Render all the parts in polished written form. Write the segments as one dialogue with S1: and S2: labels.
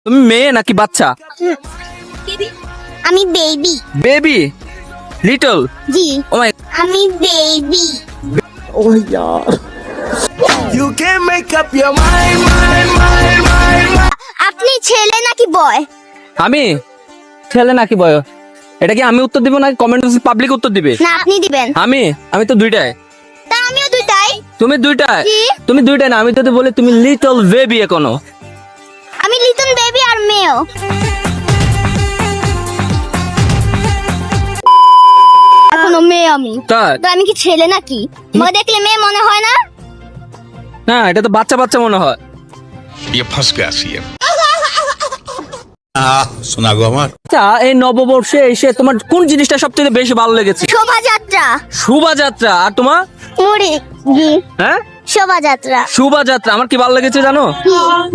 S1: তুমি মেয়ে নাকি বাচ্চা?
S2: আমি বেবি।
S1: বেবি? লিটল?
S2: জি
S1: ও মাই,
S2: আমি বেবি।
S1: ও यार
S3: You can make up your mind.
S2: আপনি ছেলে নাকি বয়?
S1: আমি ছেলে নাকি বয়? এটা কি আমি উত্তর দিব নাকি কমেন্ট বক্সে পাবলিক উত্তর দিবে?
S2: না আপনি দিবেন।
S1: আমি তো দুইটাই।
S2: তা আমিও দুইটাই।
S1: তুমি দুইটাই?
S2: জি।
S1: তুমি দুইটাই না, আমি যদি বলি তুমি লিটল বেবি এখনো।
S2: আমি লিটল বেবি আর মেয়েও। এখনো মেয়ে আমি।
S1: তাই?
S2: তো আমি কি ছেলে নাকি? আমাকে দেখলে মেয়ে মনে হয় না?
S1: না, এটা তো বাচ্চা বাচ্চা মনে হয়।
S4: ये फंस गया सीएम। सुना गो আমার
S1: আচ্ছা, এই নববর্ষে এসে তোমার কোন জিনিসটা সবচেয়ে বেশি ভালো লেগেছে?
S2: শোভাযাত্রা।
S1: শোভাযাত্রা। আর তোমার?
S2: মুড়ি ঘি।
S1: হ্যাঁ,
S2: শোভাযাত্রা।
S1: শোভাযাত্রা। আমার কি ভালো লেগেছে জানো?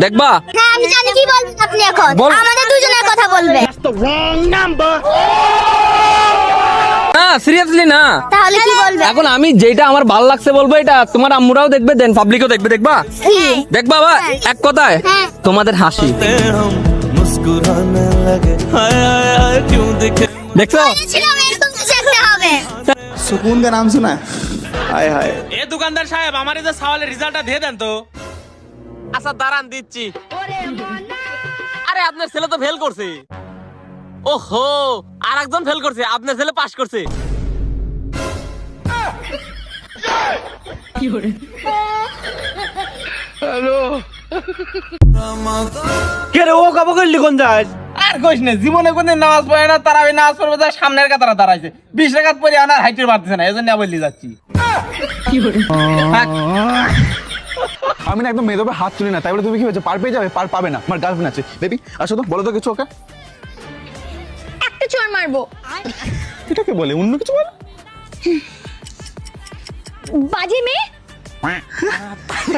S1: দেখবা?
S2: হ্যাঁ আমি জানি কি বলবেন আপনি এখন।
S1: বল।
S2: আমাদের দুজনের কথা বলবেন।
S1: না, সিরিয়াসলি না।
S2: তাহলে কি বলবেন?
S1: এখন আমি যেটা আমার ভালো লাগছে বলবো, এটা তোমার আম্মুরাও দেখবে, দেন পাবলিকও দেখবে। দেখবা?
S2: কি?
S1: দেখবা বা এক কথায়
S2: হ্যাঁ।
S1: তোমাদের হাসি।
S3: हम मुस्कुराने लगे हाय हाय हाय क्यों दिखे
S1: দেখছো?
S2: বলেছিলাম এরকম কিছু একটা হবে।
S5: सुकून का नाम सुना है? हाय हाय
S6: এ দোকানদার সাহেব আমার এই যে সাওয়ালের রেজাল্টটা দিয়ে দেন তো। আচ্ছা দাঁড়ান দিচ্ছি। আরে আপনার ছেলে তো ফেল করছে। ওহো, আর একজন ফেল করছে, আপনার ছেলে পাস করছে।
S7: কে রে ও কাবো করলি কোন যাস?
S6: আর কইস না, জীবনে কোনদিন নামাজ পড়ে না, তারাবি নামাজ পড়বে যায় সামনের কাতারে দাঁড়াইছে। 20 রাকাত পরে আনার হাইটের বাড়তেছে না, এজন্য বললি যাচ্ছি।
S5: আমি না একদম মেয়েদের উপর হাত তুলি না, তাই বলে তুমি কি হয়েছে পার পেয়ে যাবে? পার পাবে না, আমার গার্লফ্রেন্ড আছে। বেবি আসো তো, বলো তো কিছু ওকে।
S2: একটা চোর মারবো।
S5: এটাকে বলে অন্য কিছু বলে?
S2: বাজে মেয়ে।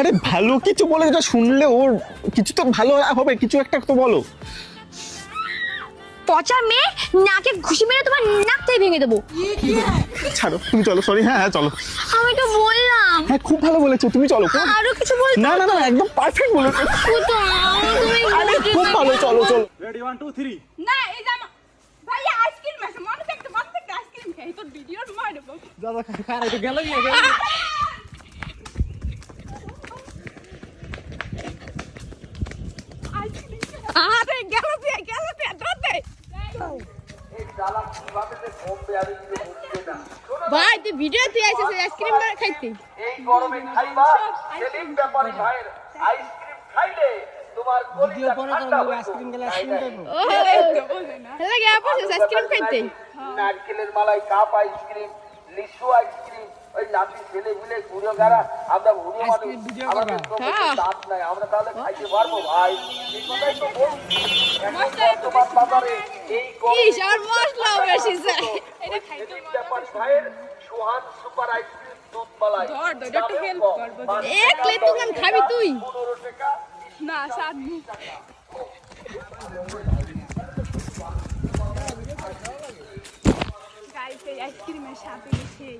S5: আরে ভালো কিছু বলে, যেটা শুনলে ওর কিছু তো ভালো হবে, কিছু একটা তো বলো।
S2: পচা মেয়ে, নাকে ঘুষি মেরে তোমার নাকটাই ভেঙে দেবো।
S5: ছাড়ো, তুমি চলো। সরি, হ্যাঁ হ্যাঁ চলো।
S2: আমি তো বললাম।
S5: হ্যাঁ খুব ভালো বলেছো, তুমি চলো।
S2: আরো কিছু বল।
S5: না না না, একদম পারফেক্ট বলেছো। আরে খুব ভালো, চলো চলো।
S8: না এই জামা ভাইয়া আইসক্রিম আছে মনে থাকতে আইসক্রিম খাই তোর ভিডিও মারবো আরে গেল ধরতে ভাই তুই ভিডিও তুই আইছিস আইসক্রিম খাইতে
S6: এই গরমে খাইবা সেলিম ব্যাপারী ভাইয়ের আইসক্রিম খাইলে তোমার কলিজা ঠান্ডা হবে। আইসক্রিম গেলে আইসক্রিম
S8: ও হ্যালো গে আপনি আইসক্রিম খাইতে
S6: নারকেলের মালাই কাপ আইসক্রিম, লিচু আইসক্রিম, ওই লাঠি ছেলে মিলে ঘুরে গাড়া, আমরা ঘুরে মানুষ, আমাদের তো দাঁত নাই, আমরা তাহলে খাইতে পারবো ভাই? এই কথাই তো বলছি। এখন বর্তমান বাজারে এই
S8: কি আর মশলা বেশি যায় এটা খাইতে
S6: সেলিম ব্যাপারী ভাইয়ের সুহান সুপার আইসক্রিম দুধ মালাই
S8: ধর ধর একটু হেল্প করব এক প্লেট দোকান খাবি তুই
S6: 15 টাকা।
S8: না সাত গাইস এই আইসক্রিমের সাথে সেই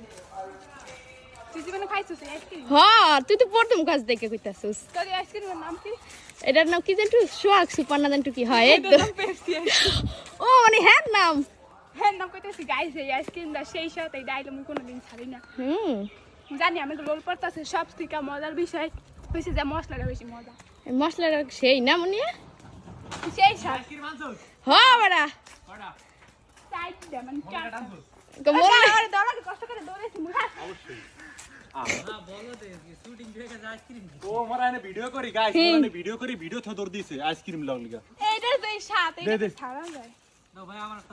S8: তুই জীবনে খাইছিস এই আইসক্রিম?
S9: হ্যাঁ তুই তো প্রথম কাজ দেখে কইতাছিস।
S8: তোর এই আইসক্রিমের নাম কি?
S9: এটার নাম কি জানটু? সোহাগ সুপার না জানটু কি হয়?
S8: এটার নাম পেপসি আইসক্রিম।
S9: ও মানে হ্যাঁ নাম।
S8: হ্যাঁ নাম কইতাছি গাইস এই আইসক্রিমটা সেই সাথে এই ডাইল আমি কোনোদিন ছাড়ি না। জানি আমি লোল পড়তাছে সব থেকে মজার বিষয় হইছে যে মশলাটা বেশি মজা।
S9: এই মশলাটা সেই না মনে?
S8: সেই সাথে
S9: হ্যাঁ বড়া
S8: সাইড দে মানে চাটা
S9: কেমন?
S8: আরে দৌড়া কষ্ট করে দৌড়েছি মুখা
S6: ও মরা এনে ভিডিও করি গাইস, মরা এনে ভিডিও করি, ভিডিও থ দৌড় দিছে আইসক্রিম লাগলিগা।
S8: এইটা তো এই সাথে এটা ছাড়া যায়।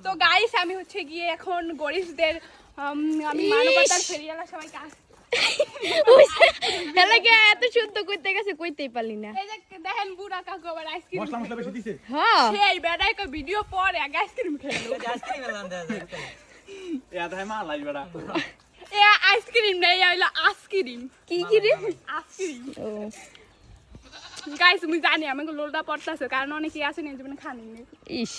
S8: তো গাইস আমি হচ্ছে গিয়ে এখন গরিবদের আমি মানবতার ফেরিয়ালা সবাইকে
S9: এলাকে এত শুদ্ধ কইতে গেছে কইতেই পারলি না।
S8: এই যে দেখেন বুড়া কাকু আবার আইসক্রিম
S6: মশলা মশলা বেশি দিছে।
S9: হ্যাঁ
S8: সেই বেড়াই কো ভিডিও পরে আগে আইসক্রিম খেলো
S6: এ আদায় মা লাই বেড়া।
S8: এ আইসক্রিম না এই হইলো আইসক্রিম
S9: কি কি রে?
S8: আইসক্রিম
S9: ও
S8: গাইস তুমি জানি আমাকে লোলটা পড়তাছে কারণ অনেকে আছে না জীবনে খানি না
S9: ইস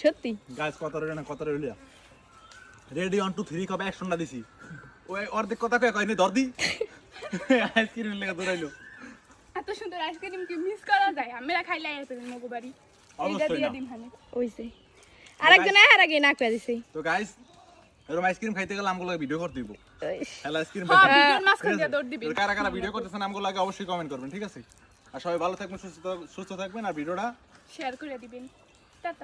S9: সত্যি
S6: গাইস কত রে না কত রে লিয়া। রেডি 1 2 3 কবে অ্যাকশনটা দিছি। ওই অর্ধেক কথা কইনি ধর দি। আইসক্রিম লাগা দৌড়াইলো।
S8: এত সুন্দর আইসক্রিম কি মিস করা যায় আমরা খাইলে এত মগো বাড়ি এইটা দিয়ে দিন হানি
S9: ওইছে আরেকজন আহার আগে না করে দিছে
S5: তো গাইস এরকম আইসক্রিম খাইতে গেলে আমগুলো ভিডিও করতে দিব হ্যালো আইসক্রিম
S8: হ্যাঁ ভিডিওর মাঝখানে দিয়ে দৌড় দিবি
S5: কারা কারা ভিডিও করতেছেন আমগুলো আগে অবশ্যই কমেন্ট করবেন ঠিক আছে আর সবাই ভালো থাকবেন সুস্থ থাকবেন আর ভিডিওটা
S8: শেয়ার করে দিবেন টাটা